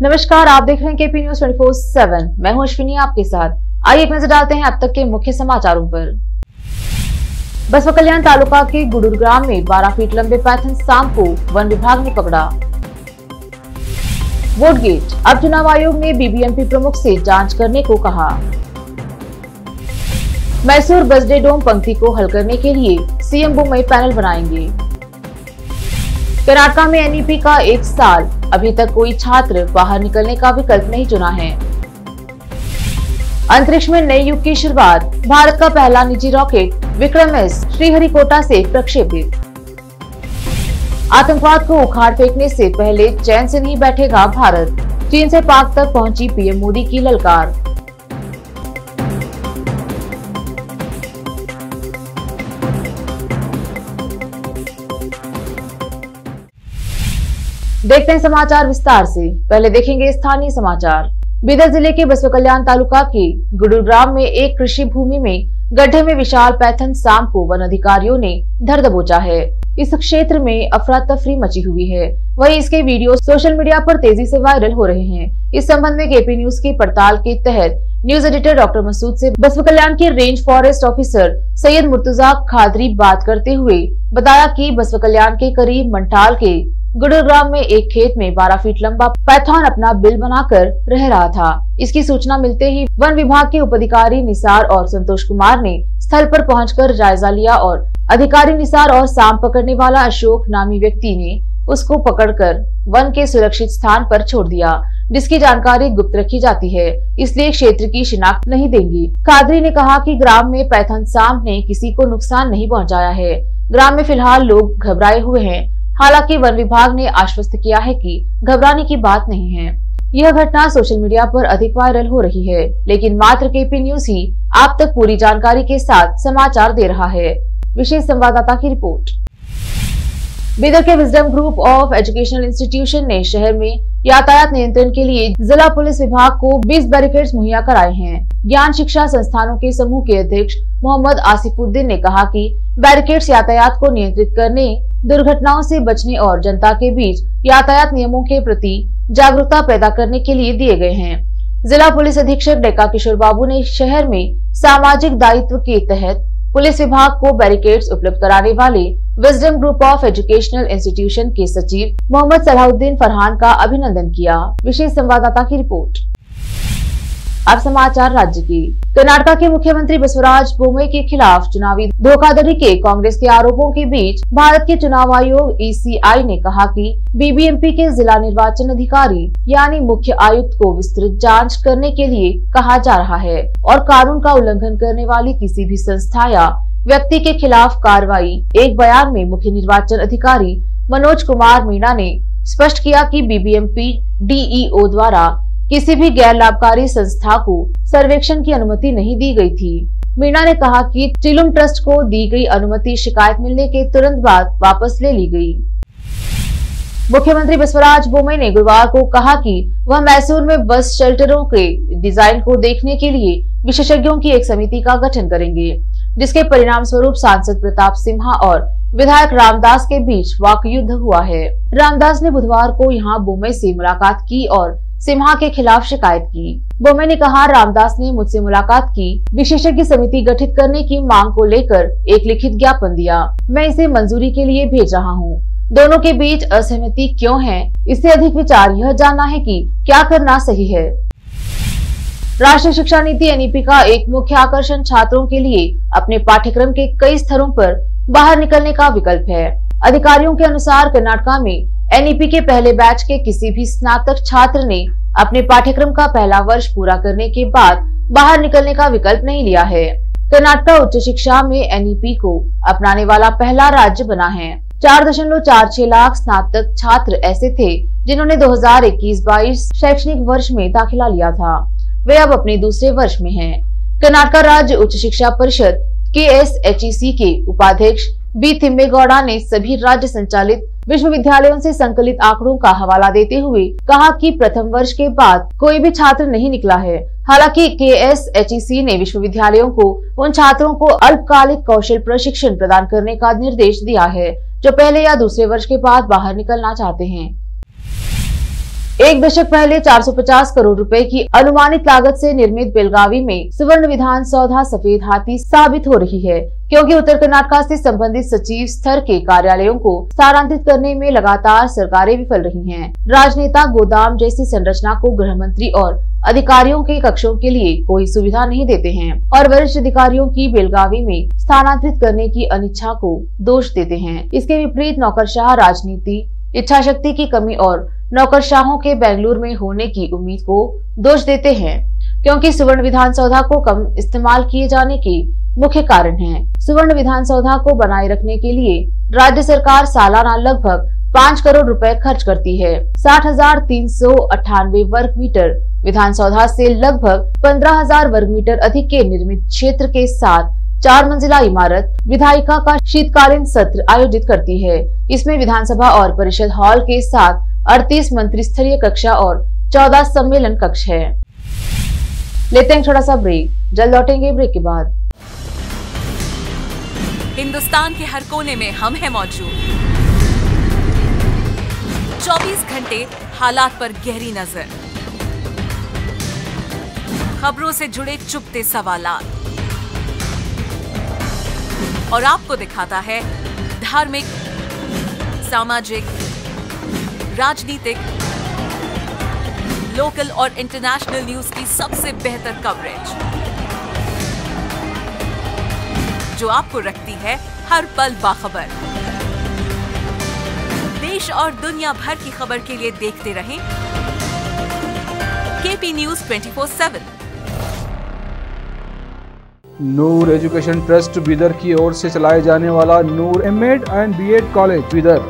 नमस्कार, आप देख रहे हैं केपी न्यूज 24/7। मैं हूं अश्विनी आपके साथ। आइए एक नजर डालते हैं अब तक के मुख्य समाचारों पर। बसवा कल्याण तालुका के गुडूर ग्राम में 12 फीट लंबे पाइथन सांप को वन विभाग ने पकड़ा। वोट गेट, अब चुनाव आयोग ने बीबीएमपी प्रमुख से जांच करने को कहा। मैसूर बसडे डोम पंक्ति को हल करने के लिए सीएम बोम्मई पैनल बनाएंगे। कर्नाटक में एनईपी का 1 साल, अभी तक कोई छात्र बाहर निकलने का विकल्प नहीं चुना है। अंतरिक्ष में नए युग की शुरुआत, भारत का पहला निजी रॉकेट विक्रम-एस श्रीहरिकोटा से प्रक्षेपित। आतंकवाद को उखाड़ फेंकने से पहले चैन से नहीं बैठेगा भारत, चीन से पाक तक पहुंची पीएम मोदी की ललकार। देखते हैं समाचार विस्तार से। पहले देखेंगे स्थानीय समाचार। बीदर जिले के बसवा कल्याण तालुका के गुडूर ग्राम में एक कृषि भूमि में गड्ढे में विशाल पैथन सांप को वन अधिकारियों ने धर दबोचा है। इस क्षेत्र में अफरा तफरी मची हुई है। वहीं इसके वीडियो सोशल मीडिया पर तेजी से वायरल हो रहे हैं। इस संबंध में केपी न्यूज की पड़ताल के तहत न्यूज एडिटर डॉक्टर मसूद से बसवा कल्याण के range forest officer Syed Murtaza Qadri बात करते हुए बताया कि बसवा कल्याण के करीब मंटाल के गुडूर ग्राम में एक खेत में 12 फीट लंबा पैथॉन अपना बिल बनाकर रह रहा था। इसकी सूचना मिलते ही वन विभाग के उपअधिकारी निसार और संतोष कुमार ने स्थल पर पहुंचकर जायजा लिया और अधिकारी निसार और सांप पकड़ने वाला अशोक नामी व्यक्ति ने उसको पकड़कर वन के सुरक्षित स्थान पर छोड़ दिया, जिसकी जानकारी गुप्त रखी जाती है, इसलिए क्षेत्र की शिनाख्त नहीं देंगी। खादरी ने कहा कि ग्राम में पैथन सांप ने किसी को नुकसान नहीं पहुँचाया है। ग्राम में फिलहाल लोग घबराए हुए हैं। हालांकि वन विभाग ने आश्वस्त किया है कि घबराने की बात नहीं है। यह घटना सोशल मीडिया पर अधिक वायरल हो रही है, लेकिन मात्र केपी न्यूज ही आप तक पूरी जानकारी के साथ समाचार दे रहा है। विशेष संवाददाता की रिपोर्ट। बीदर के wisdom group of educational institution ने शहर में यातायात नियंत्रण के लिए जिला पुलिस विभाग को 20 बैरिकेड्स मुहैया कराए हैं। ज्ञान शिक्षा संस्थानों के समूह के अध्यक्ष मोहम्मद आसिफुद्दीन ने कहा कि बैरिकेड्स यातायात को नियंत्रित करने, दुर्घटनाओं से बचने और जनता के बीच यातायात नियमों के प्रति जागरूकता पैदा करने के लिए दिए गए हैं। जिला पुलिस अधीक्षक डेका किशोर बाबू ने शहर में सामाजिक दायित्व के तहत पुलिस विभाग को बैरिकेड्स उपलब्ध कराने वाले wisdom group of educational institution के सचिव मोहम्मद सलाहुद्दीन फरहान का अभिनंदन किया। विशेष संवाददाता की रिपोर्ट। अब समाचार राज्य की। कर्नाटक के मुख्यमंत्री बसवराज बोम्मई के खिलाफ चुनावी धोखाधड़ी के कांग्रेस के आरोपों के बीच भारत के चुनाव आयोग (ईसीआई) ने कहा कि बीबीएमपी के जिला निर्वाचन अधिकारी यानी मुख्य आयुक्त को विस्तृत जांच करने के लिए कहा जा रहा है और कानून का उल्लंघन करने वाली किसी भी संस्था या व्यक्ति के खिलाफ कार्रवाई। एक बयान में मुख्य निर्वाचन अधिकारी मनोज कुमार मीणा ने स्पष्ट किया कि बीबीएमपी डीईओ द्वारा किसी भी गैर लाभकारी संस्था को सर्वेक्षण की अनुमति नहीं दी गई थी। मीणा ने कहा कि चिलुम ट्रस्ट को दी गई अनुमति शिकायत मिलने के तुरंत बाद वापस ले ली गई। मुख्यमंत्री बसवराज बोम्मई ने गुरुवार को कहा कि वह मैसूर में बस शेल्टरों के डिजाइन को देखने के लिए विशेषज्ञों की एक समिति का गठन करेंगे, जिसके परिणाम स्वरूप सांसद प्रताप सिम्हा और विधायक रामदास के बीच वाक युद्ध हुआ है। रामदास ने बुधवार को यहां बोम्मई से मुलाकात की और सिम्हा के खिलाफ शिकायत की। बोम्मई ने कहा, रामदास ने मुझसे मुलाकात की, विशेषज्ञ समिति गठित करने की मांग को लेकर एक लिखित ज्ञापन दिया। मैं इसे मंजूरी के लिए भेज रहा हूँ। दोनों के बीच असहमति क्यों है, इससे अधिक विचार यह जानना है कि क्या करना सही है। राष्ट्रीय शिक्षा नीति एनईपी का एक मुख्य आकर्षण छात्रों के लिए अपने पाठ्यक्रम के कई स्तरों पर बाहर निकलने का विकल्प है। अधिकारियों के अनुसार कर्नाटक में एनईपी के पहले बैच के किसी भी स्नातक छात्र ने अपने पाठ्यक्रम का पहला वर्ष पूरा करने के बाद बाहर निकलने का विकल्प नहीं लिया है। कर्नाटक उच्च शिक्षा में एनईपी को अपनाने वाला पहला राज्य बना है। 4.46 लाख स्नातक छात्र ऐसे थे जिन्होंने 2021-22 शैक्षणिक वर्ष में दाखिला लिया था। वे अब अपने दूसरे वर्ष में हैं। कर्नाटक राज्य उच्च शिक्षा परिषद KSHEC के उपाध्यक्ष बी थिम्मेगौड़ा ने सभी राज्य संचालित विश्वविद्यालयों से संकलित आंकड़ों का हवाला देते हुए कहा कि प्रथम वर्ष के बाद कोई भी छात्र नहीं निकला है। हालांकि KSHEC ने विश्वविद्यालयों को उन छात्रों को अल्पकालिक कौशल प्रशिक्षण प्रदान करने का निर्देश दिया है जो पहले या दूसरे वर्ष के बाद बाहर निकलना चाहते हैं। एक दशक पहले 450 करोड़ रुपए की अनुमानित लागत से निर्मित बेलगावी में सुवर्ण विधान सौधा सफेद हाथी साबित हो रही है, क्योंकि उत्तर कर्नाटक से संबंधित सचिव स्तर के कार्यालयों को स्थानांतरित करने में लगातार सरकारें विफल रही हैं। राजनेता गोदाम जैसी संरचना को गृह मंत्री और अधिकारियों के कक्षों के लिए कोई सुविधा नहीं देते हैं और वरिष्ठ अधिकारियों की बेलगावी में स्थानांतरित करने की अनिच्छा को दोष देते हैं। इसके विपरीत नौकरशाह राजनीति, इच्छा शक्ति की कमी और नौकरशाहों के बेंगलुरु में होने की उम्मीद को दोष देते हैं, क्योंकि सुवर्ण विधान सौधा को कम इस्तेमाल किए जाने के मुख्य कारण है। सुवर्ण विधान सौधा को बनाए रखने के लिए राज्य सरकार सालाना लगभग 5 करोड़ रुपए खर्च करती है। 60,398 वर्ग मीटर विधान सौधा से लगभग 15,000 वर्ग मीटर अधिक के निर्मित क्षेत्र के साथ 4 मंजिला इमारत विधायिका का शीतकालीन सत्र आयोजित करती है। इसमें विधानसभा और परिषद हॉल के साथ 38 मंत्री स्तरीय कक्षा और 14 सम्मेलन कक्ष है। लेते हैं थोड़ा सा ब्रेक, जल्द लौटेंगे ब्रेक के बाद। हिंदुस्तान के हर कोने में हम हैं मौजूद। 24 घंटे हालात पर गहरी नजर, खबरों से जुड़े चुपते सवालात और आपको दिखाता है धार्मिक, सामाजिक, राजनीतिक, लोकल और इंटरनेशनल न्यूज की सबसे बेहतर कवरेज, जो आपको रखती है हर पल बाखबर। देश और दुनिया भर की खबर के लिए देखते रहें KP news 24/7। Noor education trust Bidar की ओर से चलाए जाने वाला Noor MEd and BEd college Bidar,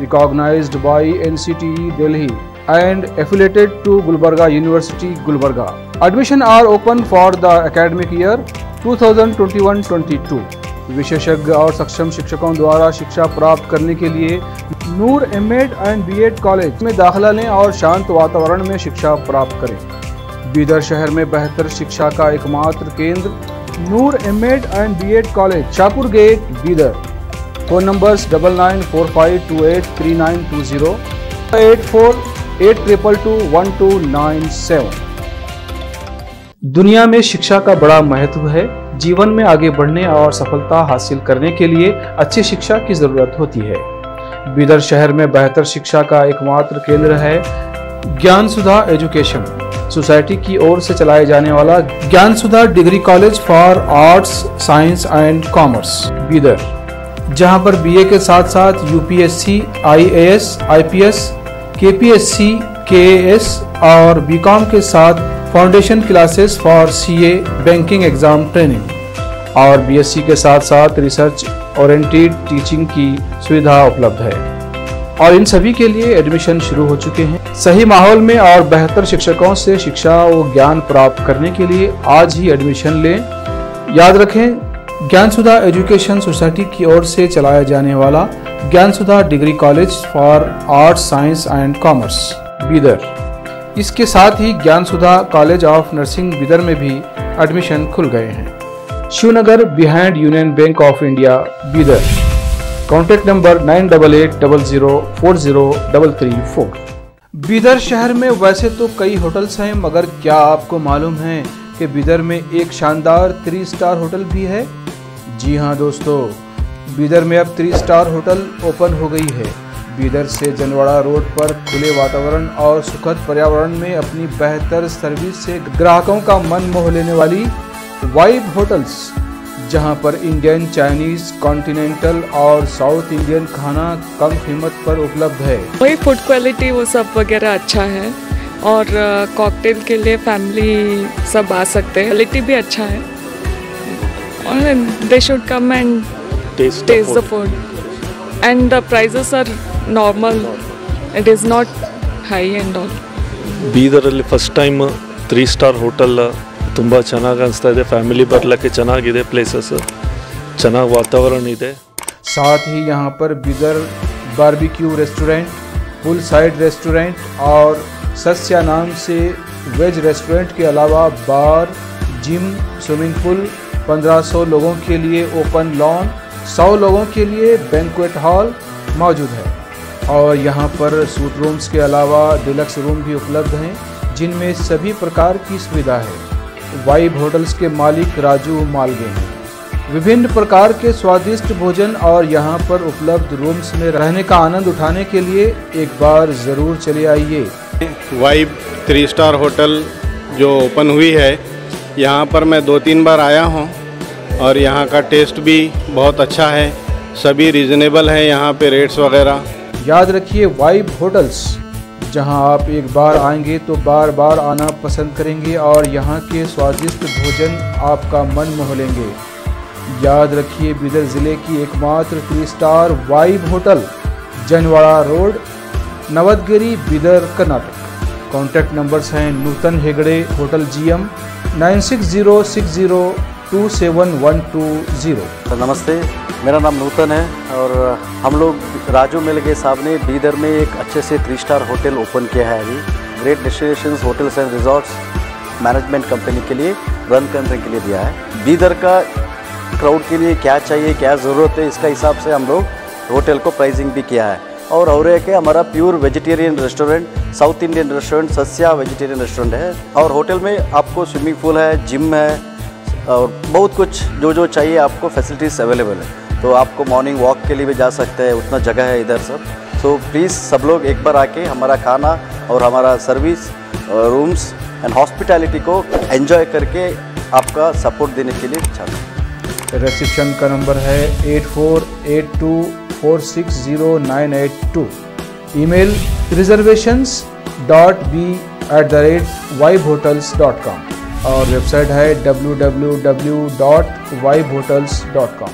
recognized by NCTE Delhi and affiliated to Gulbarga University, Gulbarga. Admission are open for the academic year 2021-22. विशेषज्ञ और सक्षम शिक्षकों द्वारा शिक्षा प्राप्त करने के लिए नूर एमएड एंड बीएड कॉलेज में दाखिला लें और शांत वातावरण में शिक्षा प्राप्त करें। बीदर शहर में बेहतर शिक्षा का एकमात्र केंद्र Noor MEd and BEd college, Shahpur gate, Bidar. Phone numbers 9945283920, 8482221297। दुनिया में शिक्षा का बड़ा महत्व है। जीवन में आगे बढ़ने और सफलता हासिल करने के लिए अच्छी शिक्षा की जरूरत होती है। बीदर शहर में बेहतर शिक्षा का एकमात्र केंद्र है ज्ञान सुधा एजुकेशन सोसाइटी की ओर से चलाए जाने वाला Gyan Sudha degree college for arts, science and commerce, Bidar, जहां पर बीए के साथ साथ UPSC, IAS, IPS, KPSC, KAS और बीकॉम के साथ foundation classes for CA, banking exam training और बीएससी के साथ साथ रिसर्च ओरिएंटेड टीचिंग की सुविधा उपलब्ध है और इन सभी के लिए एडमिशन शुरू हो चुके हैं। सही माहौल में और बेहतर शिक्षकों से शिक्षा व ज्ञान प्राप्त करने के लिए आज ही एडमिशन लें। याद रखें, ज्ञान सुधा एजुकेशन सोसाइटी की ओर से चलाया जाने वाला Gyan Sudha degree college for arts, science and commerce, Bidar. इसके साथ ही Gyan Sudha college of nursing Bidar में भी एडमिशन खुल गए हैं। Shivnagar behind union bank of India, Bidar. Contact number 988800403334। Bidar शहर में वैसे तो कई होटल्स हैं, मगर क्या आपको मालूम है कि बीदर में एक शानदार 3 स्टार होटल भी है? जी हाँ दोस्तों, बीदर में अब 3 स्टार होटल ओपन हो गई है। बीदर से जनवाड़ा रोड पर खुले वातावरण और सुखद पर्यावरण में अपनी बेहतर सर्विस से ग्राहकों का मन मोह लेने वाली वाइब होटल्स, जहां पर इंडियन, चाइनीज, कॉन्टिनेंटल और साउथ इंडियन खाना कम कीमत पर उपलब्ध है। वही फूड क्वालिटी वो सब वगैरह अच्छा है और कॉकटेल के लिए फैमिली सब आ सकते हैं। क्वालिटी भी अच्छा है और they should come and taste the food and the prices are normal, it is not high and all. ಬೀದರಲ್ಲಿ ಫಸ್ಟ್ ಟೈಮ್ 3 ಸ್ಟಾರ್ ಹೋಟೆಲ್ ತುಂಬ ಚೆನ್ನಾಗಿ ಅನಿಸ್ತಾ ಇದೆ. ಫ್ಯಾಮಿಲಿ ಬರಲಿಕ್ಕೆ ಚೆನ್ನಾಗಿದೆ, ಪ್ಲೇಸಸ್ ಚೆನ್ನಾಗಿ ವಾತಾವರಣ ಇದೆ. साथ ही यहाँ पर बीदर बारबेक्यू रेस्टोरेंट, पुल साइड रेस्टोरेंट और सस्या नाम से वेज रेस्टोरेंट के अलावा बार, जिम, स्विमिंग पूल, 1500 लोगों के लिए ओपन लॉन, 100 लोगों के लिए बैंक्वेट हॉल मौजूद है और यहाँ पर सूट रूम्स के अलावा डिलक्स रूम भी उपलब्ध हैं, जिनमें सभी प्रकार की सुविधा है। वाइब होटल्स के मालिक राजू मालगे हैं। विभिन्न प्रकार के स्वादिष्ट भोजन और यहाँ पर उपलब्ध रूम्स में रहने का आनंद उठाने के लिए एक बार ज़रूर चले आइए। वाइब 3 स्टार होटल जो ओपन हुई है, यहाँ पर मैं 2-3 बार आया हूँ और यहाँ का टेस्ट भी बहुत अच्छा है। सभी रीजनेबल हैं यहाँ पे रेट्स वगैरह। याद रखिए, वाइब होटल्स, जहाँ आप एक बार आएंगे तो बार बार आना पसंद करेंगे और यहाँ के स्वादिष्ट भोजन आपका मन मोह लेंगे। याद रखिए, बीदर जिले की एकमात्र 3 star vibe hotel, Janwada road, Navadgiri, Bidar, Karnataka. Contact numbers हैं नूतन हेगड़े, होटल GM 9606027120। नमस्ते, मेरा नाम नूतन है और हम लोग राजू मिलगे साहब ने बीदर में एक अच्छे से 3 स्टार होटल ओपन किया है। अभी great destinations hotels and resorts management company के लिए रन करने के लिए दिया है। बीदर का क्राउड के लिए क्या चाहिए, क्या ज़रूरत है, इसका हिसाब से हम लोग होटल को प्राइसिंग भी किया है। और एक है हमारा pure vegetarian restaurant, south Indian restaurant, Sasya vegetarian restaurant है। और होटल में आपको स्विमिंग पूल है, जिम है और बहुत कुछ जो चाहिए आपको फैसिलिटीज़ अवेलेबल है। तो आपको मॉर्निंग वॉक के लिए भी जा सकते हैं, उतना जगह है इधर सब। सो प्लीज़ सब लोग एक बार आके हमारा खाना और हमारा सर्विस, रूम्स एंड हॉस्पिटैलिटी को एंजॉय करके आपका सपोर्ट देने के लिए चाहते हैं। रिसेप्शन का नंबर है 8482460982। ईमेल reservations.b@vibehotels.com और वेबसाइट है www.vibehotels.com।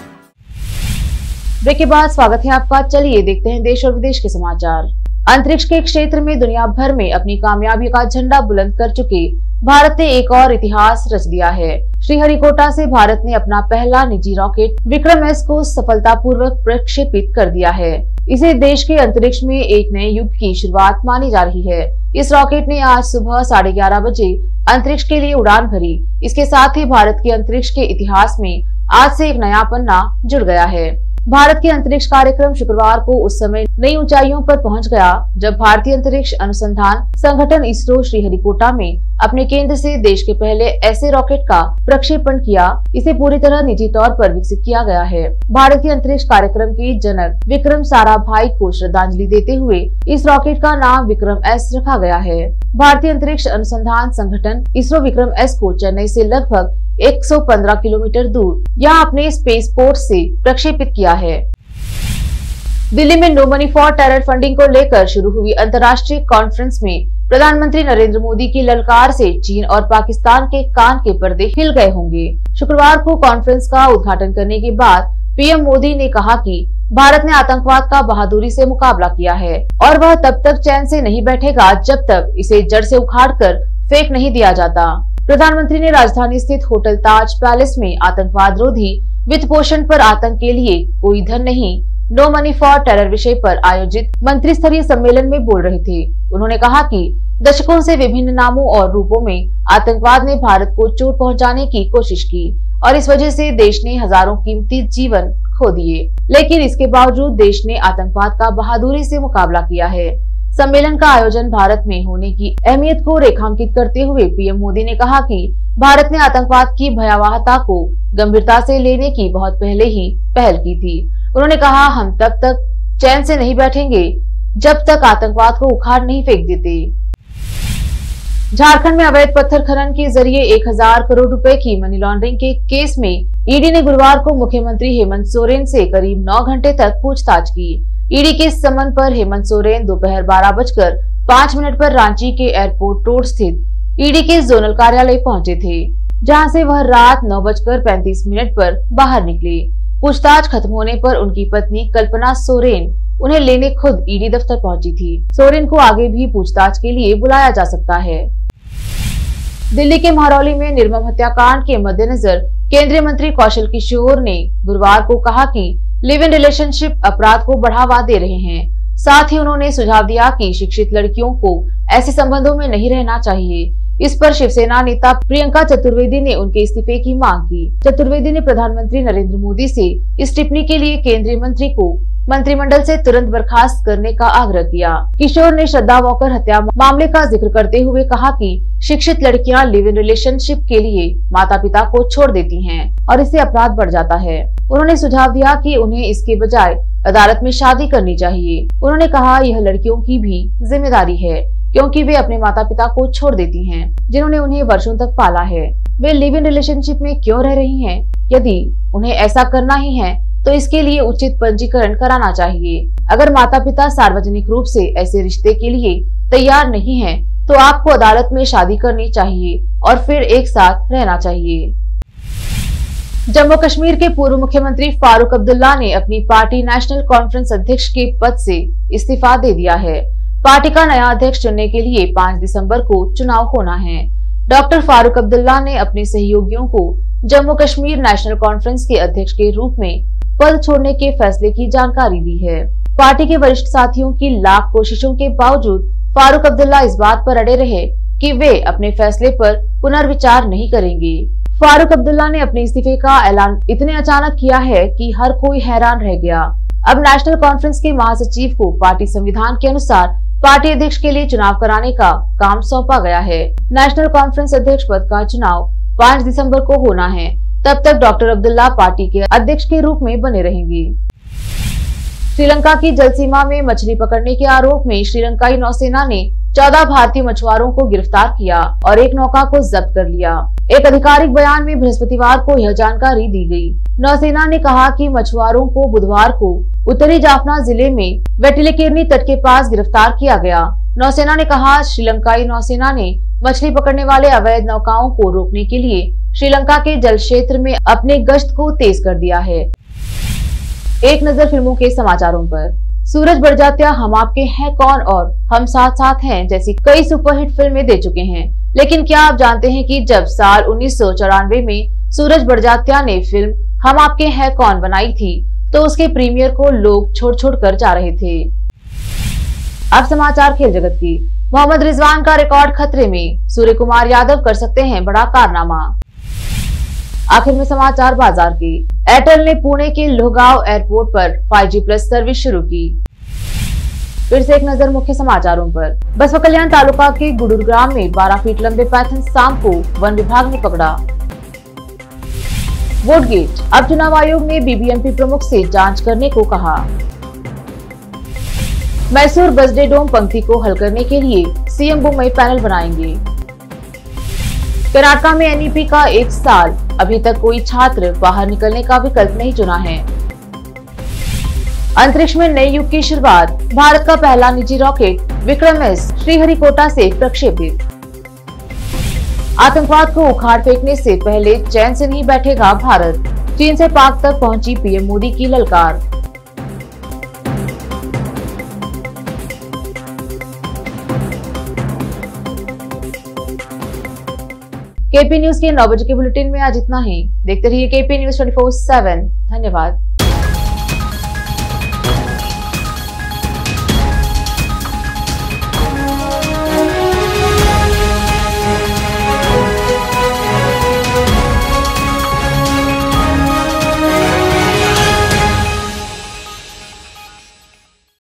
ब्रेक के बाद स्वागत है आपका। चलिए देखते हैं देश और विदेश के समाचार। अंतरिक्ष के क्षेत्र में दुनिया भर में अपनी कामयाबी का झंडा बुलंद कर चुके भारत ने एक और इतिहास रच दिया है। श्रीहरिकोटा से भारत ने अपना पहला निजी रॉकेट विक्रम-S को सफलतापूर्वक प्रक्षेपित कर दिया है। इसे देश के अंतरिक्ष में एक नए युग की शुरुआत मानी जा रही है। इस रॉकेट ने आज सुबह 11:30 बजे अंतरिक्ष के लिए उड़ान भरी। इसके साथ ही भारत के अंतरिक्ष के इतिहास में आज से एक नया पन्ना जुड़ गया है। भारत के अंतरिक्ष कार्यक्रम शुक्रवार को उस समय नई ऊंचाइयों पर पहुंच गया जब भारतीय अंतरिक्ष अनुसंधान संगठन इसरो श्रीहरिकोटा में अपने केंद्र से देश के पहले ऐसे रॉकेट का प्रक्षेपण किया। इसे पूरी तरह निजी तौर पर विकसित किया गया है। भारत के अंतरिक्ष कार्यक्रम के जनक विक्रम साराभाई को श्रद्धांजलि देते हुए इस रॉकेट का नाम विक्रम-S रखा गया है। भारतीय अंतरिक्ष अनुसंधान संगठन इसरो विक्रम-S को चेन्नई से लगभग 115 किलोमीटर दूर यहाँ अपने स्पेस पोर्ट से प्रक्षेपित किया है। दिल्ली में no money for terror funding को लेकर शुरू हुई अंतर्राष्ट्रीय कॉन्फ्रेंस में प्रधानमंत्री नरेंद्र मोदी की ललकार से चीन और पाकिस्तान के कान के पर्दे हिल गए होंगे। शुक्रवार को कॉन्फ्रेंस का उद्घाटन करने के बाद पीएम मोदी ने कहा कि भारत ने आतंकवाद का बहादुरी से मुकाबला किया है और वह तब तक चैन से नहीं बैठेगा जब तक इसे जड़ से उखाड़कर फेंक नहीं दिया जाता। प्रधानमंत्री ने राजधानी स्थित होटल ताज पैलेस में आतंकवाद रोधी वित्त पोषण पर आतंक के लिए कोई धन नहीं, नो मनी फॉर टेरर विषय पर आयोजित मंत्री स्तरीय सम्मेलन में बोल रहे थे। उन्होंने कहा कि दशकों से विभिन्न नामों और रूपों में आतंकवाद ने भारत को चोट पहुंचाने की कोशिश की और इस वजह से देश ने हजारों कीमती जीवन खो दिए, लेकिन इसके बावजूद देश ने आतंकवाद का बहादुरी से मुकाबला किया है। सम्मेलन का आयोजन भारत में होने की अहमियत को रेखांकित करते हुए पीएम मोदी ने कहा कि भारत ने आतंकवाद की भयावहता को गंभीरता से लेने की बहुत पहले ही पहल की थी। उन्होंने कहा, हम तब तक चैन से नहीं बैठेंगे जब तक आतंकवाद को उखाड़ नहीं फेंक देते। झारखंड में अवैध पत्थर खनन के जरिए 1000 करोड़ रुपए की मनी लॉन्ड्रिंग के केस में ईडी ने गुरुवार को मुख्यमंत्री हेमंत सोरेन से करीब 9 घंटे तक पूछताछ की। ईडी के सम्मन पर हेमंत सोरेन दोपहर 12:05 पर रांची के एयरपोर्ट रोड स्थित ईडी के जोनल कार्यालय पहुंचे थे, जहां से वह रात 9:35 पर बाहर निकले। पूछताछ खत्म होने पर उनकी पत्नी कल्पना सोरेन उन्हें लेने खुद ईडी दफ्तर पहुंची थी। सोरेन को आगे भी पूछताछ के लिए बुलाया जा सकता है। दिल्ली के महरौली में निर्मम हत्याकांड के मद्देनजर केंद्रीय मंत्री कौशल किशोर ने गुरुवार को कहा कि लिव इन रिलेशनशिप अपराध को बढ़ावा दे रहे हैं। साथ ही उन्होंने सुझाव दिया कि शिक्षित लड़कियों को ऐसे संबंधों में नहीं रहना चाहिए। इस पर शिवसेना नेता प्रियंका चतुर्वेदी ने उनके इस्तीफे की मांग की। चतुर्वेदी ने प्रधानमंत्री नरेंद्र मोदी से इस टिप्पणी के लिए केंद्रीय मंत्री को मंत्रिमंडल से तुरंत बर्खास्त करने का आग्रह किया। किशोर ने श्रद्धा वॉकर हत्या मामले का जिक्र करते हुए कहा कि शिक्षित लड़कियां लिव इन रिलेशनशिप के लिए माता पिता को छोड़ देती हैं और इससे अपराध बढ़ जाता है। उन्होंने सुझाव दिया कि उन्हें इसके बजाय अदालत में शादी करनी चाहिए। उन्होंने कहा यह लड़कियों की भी जिम्मेदारी है क्योंकि वे अपने माता पिता को छोड़ देती हैं, जिन्होंने उन्हें वर्षों तक पाला है। वे लिव इन रिलेशनशिप में क्यों रह रही हैं? यदि उन्हें ऐसा करना ही है तो इसके लिए उचित पंजीकरण कराना चाहिए। अगर माता पिता सार्वजनिक रूप से ऐसे रिश्ते के लिए तैयार नहीं हैं, तो आपको अदालत में शादी करनी चाहिए और फिर एक साथ रहना चाहिए। जम्मू कश्मीर के पूर्व मुख्यमंत्री फारूक अब्दुल्ला ने अपनी पार्टी नेशनल कॉन्फ्रेंस अध्यक्ष के पद से इस्तीफा दे दिया है। पार्टी का नया अध्यक्ष चुनने के लिए 5 दिसंबर को चुनाव होना है। डॉक्टर फारूक अब्दुल्ला ने अपने सहयोगियों को जम्मू कश्मीर नेशनल कॉन्फ्रेंस के अध्यक्ष के रूप में पद छोड़ने के फैसले की जानकारी दी है। पार्टी के वरिष्ठ साथियों की लाख कोशिशों के बावजूद फारूक अब्दुल्ला इस बात पर अड़े रहे कि वे अपने फैसले पर पुनर्विचार नहीं करेंगे। फारूक अब्दुल्ला ने अपने इस्तीफे का ऐलान इतने अचानक किया है कि हर कोई हैरान रह गया। अब नेशनल कॉन्फ्रेंस के महासचिव को पार्टी संविधान के अनुसार पार्टी अध्यक्ष के लिए चुनाव कराने का काम सौंपा गया है। नेशनल कॉन्फ्रेंस अध्यक्ष पद का चुनाव 5 दिसंबर को होना है। तब तक डॉक्टर अब्दुल्ला पार्टी के अध्यक्ष के रूप में बने रहेंगे। श्रीलंका की जल सीमा में मछली पकड़ने के आरोप में श्रीलंकाई नौसेना ने 14 भारतीय मछुआरों को गिरफ्तार किया और एक नौका को जब्त कर लिया। एक आधिकारिक बयान में बृहस्पतिवार को यह जानकारी दी गई। नौसेना ने कहा कि मछुआरों को बुधवार को उत्तरी जाफना जिले में वेटिलेकेरनी तट के पास गिरफ्तार किया गया। नौसेना ने कहा श्रीलंकाई नौसेना ने मछली पकड़ने वाले अवैध नौकाओं को रोकने के लिए श्रीलंका के जल क्षेत्र में अपने गश्त को तेज कर दिया है। एक नजर फिल्मों के समाचारों पर। सूरज बड़जात्या हम आपके हैं कौन और हम साथ साथ हैं जैसी कई सुपरहिट फिल्में दे चुके हैं, लेकिन क्या आप जानते हैं कि जब साल 1994 में सूरज बड़जात्या ने फिल्म हम आपके हैं कौन बनाई थी तो उसके प्रीमियर को लोग छोड़ कर जा रहे थे। अब समाचार खेल जगत की। मोहम्मद रिजवान का रिकॉर्ड खतरे में, सूर्य कुमार यादव कर सकते हैं बड़ा कारनामा। आखिर में समाचार बाजार की। एयरटेल ने पुणे के लोहगांव एयरपोर्ट पर 5G प्लस सर्विस शुरू की। फिर से एक नजर मुख्य समाचारों पर। बसवा कल्याण तालुका के गुडूर ग्राम में 12 फीट लंबे पैथन सांप को वन विभाग ने पकड़ा। वोटगेट, अब चुनाव आयोग ने बीबीएमपी प्रमुख से जांच करने को कहा। मैसूर बसडे डोम पंक्ति को हल करने के लिए सीएम बुम्मई पैनल बनाएंगे। कर्नाटका में एनईपी का 1 साल, अभी तक कोई छात्र बाहर निकलने का विकल्प नहीं चुना है। अंतरिक्ष में नए युग की शुरुआत, भारत का पहला निजी रॉकेट विक्रम-एस श्रीहरिकोटा से प्रक्षेपित। आतंकवाद को उखाड़ फेंकने से पहले चैन से नहीं बैठेगा भारत, चीन से पाक तक पहुंची पीएम मोदी की ललकार। केपी न्यूज के 9 बजे के बुलेटिन में आज इतना ही। देखते रहिए केपी न्यूज 24/7। धन्यवाद।